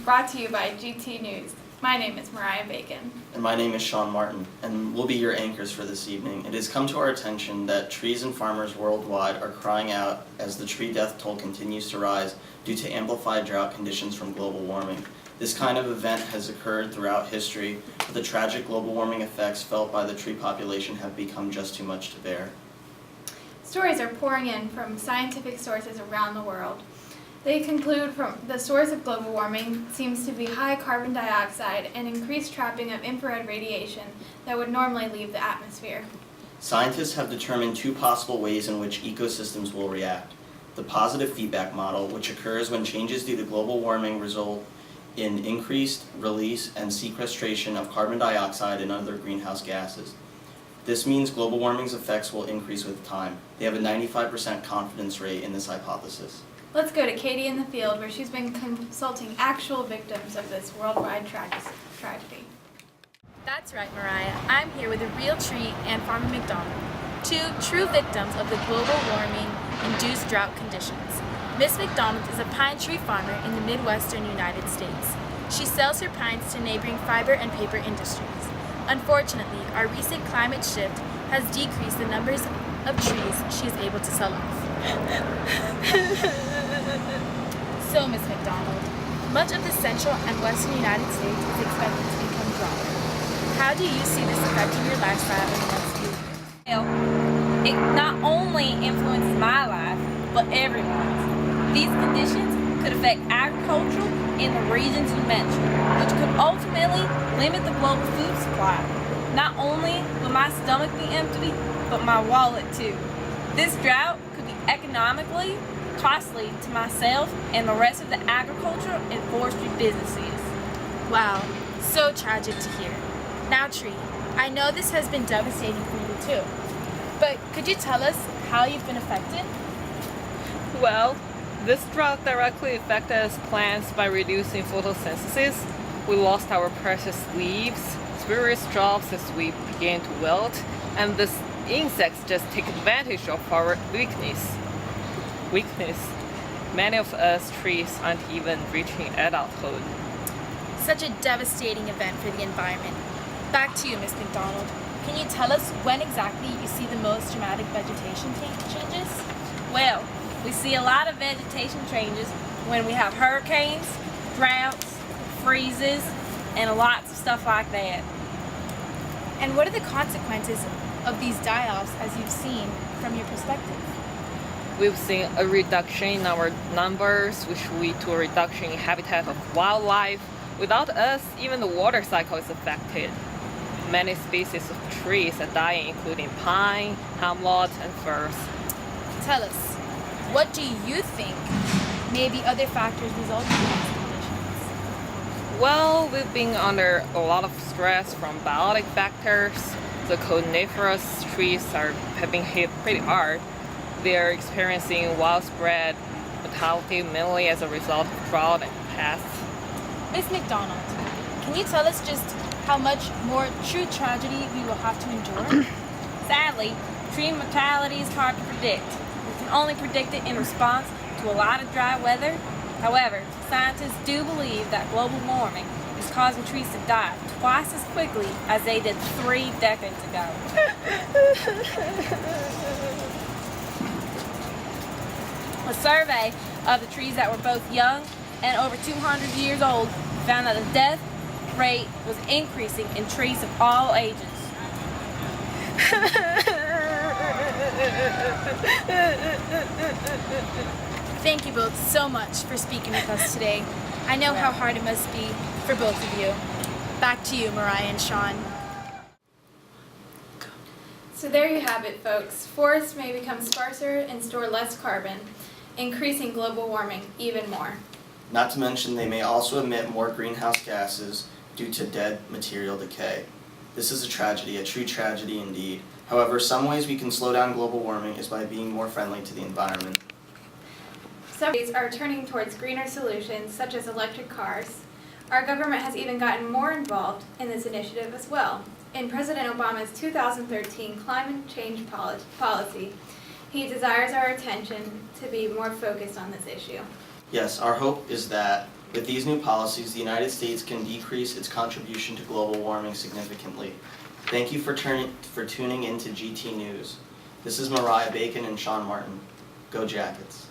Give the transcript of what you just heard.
brought to you by GTNews. My name is Mariah Bacon. And my name is Sean Martin, and we'll be your anchors for this evening. It has come to our attention that trees and farmers worldwide are crying out as the tree death toll continues to rise due to amplified drought conditions from global warming. This kind of event has occurred throughout history, but the tragic global warming effects felt by the tree population have become just too much to bear. Stories are pouring in from scientific sources around the world. They conclude from the source of global warming seems to be high carbon dioxide and increased trapping of infrared radiation that would normally leave the atmosphere. Scientists have determined two possible ways in which ecosystems will react. The positive feedback model, which occurs when changes due to global warming result in increased release and sequestration of carbon dioxide and other greenhouse gases. This means global warming's effects will increase with time. They have a 95% confidence rate in this hypothesis. Let's go to Katie in the field, where she's been consulting actual victims of this worldwide tragedy. That's right, Mariah. I'm here with a real tree and Farmer McDonald, two true victims of the global warming-induced drought conditions. Miss McDonald is a pine tree farmer in the Midwestern United States. She sells her pines to neighboring fiber and paper industries. Unfortunately, our recent climate shift has decreased the numbers of trees she is able to sell off. So, Miss McDonald, much of the central and western United States is expected to become drier. How do you see this affecting your lifestyle in the next few years? Well, it not only influences my life, but everyone's. These conditions could affect agriculture in the regions you mentioned, which could ultimately limit the global food supply. Not only will my stomach be empty, but my wallet too. This drought could be economically costly to myself and the rest of the agriculture and forestry businesses. Wow, so tragic to hear. Now, Tree, I know this has been devastating for you too, but could you tell us how you've been affected? Well, this drought directly affected us plants by reducing photosynthesis. We lost our precious leaves, various jobs as we began to wilt, and the insects just take advantage of our weakness. Many of us trees aren't even reaching adulthood. Such a devastating event for the environment. Back to you, Miss McDonald. Can you tell us when exactly you see the most dramatic vegetation changes? Well, we see a lot of vegetation changes when we have hurricanes, droughts, freezes, and lots of stuff like that. And what are the consequences of these die-offs as you've seen from your perspective? We've seen a reduction in our numbers, which lead to a reduction in habitat of wildlife. Without us, even the water cycle is affected. Many species of trees are dying, including pine, hemlock, and firs. Tell us, what do you think may be other factors resulting in these conditions? Well, we've been under a lot of stress from biotic factors. The coniferous trees have been hit pretty hard. They're experiencing widespread mortality mainly as a result of drought and pests. Miss McDonald, can you tell us just how much more true tragedy we will have to endure? Sadly, tree mortality is hard to predict. We can only predict it in response to a lot of dry weather. However, scientists do believe that global warming is causing trees to die twice as quickly as they did 3 decades ago. A survey of the trees that were both young and over 200 years old found that the death rate was increasing in trees of all ages. Thank you both so much for speaking with us today. I know how hard it must be for both of you. Back to you, Mariah and Sean. So there you have it, folks. Forests may become sparser and store less carbon, increasing global warming even more. Not to mention they may also emit more greenhouse gases due to dead material decay. This is a tragedy, a true tragedy indeed. However, some ways we can slow down global warming is by being more friendly to the environment. Some cities are turning towards greener solutions, such as electric cars. Our government has even gotten more involved in this initiative as well. In President Obama's 2013 climate change policy, he desires our attention to be more focused on this issue. Yes, our hope is that With these new policies, the United States can decrease its contribution to global warming significantly. Thank you for tuning in to GT News. This is Mariah Bacon and Sean Martin. Go Jackets.